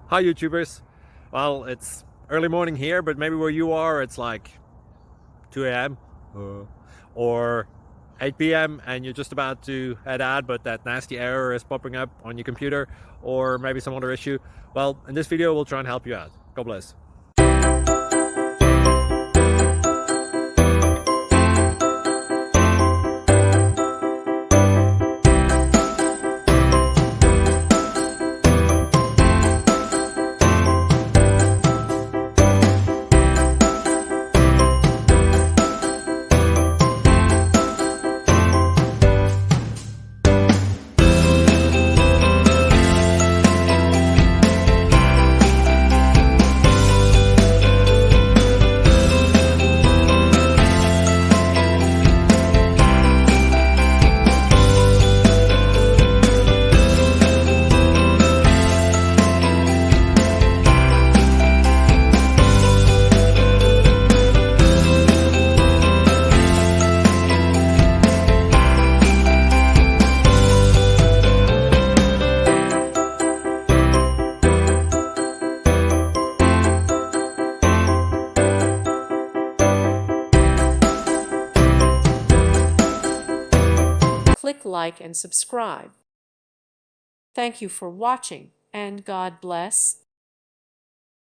Hi YouTubers. Well, it's early morning here, but maybe where you are it's like 2 a.m. or 8 p.m. and you're just about to head out, but that nasty error is popping up on your computer, or maybe some other issue. Well, in this video we'll try and help you out. God bless. Click like and subscribe. Thank you for watching, and God bless.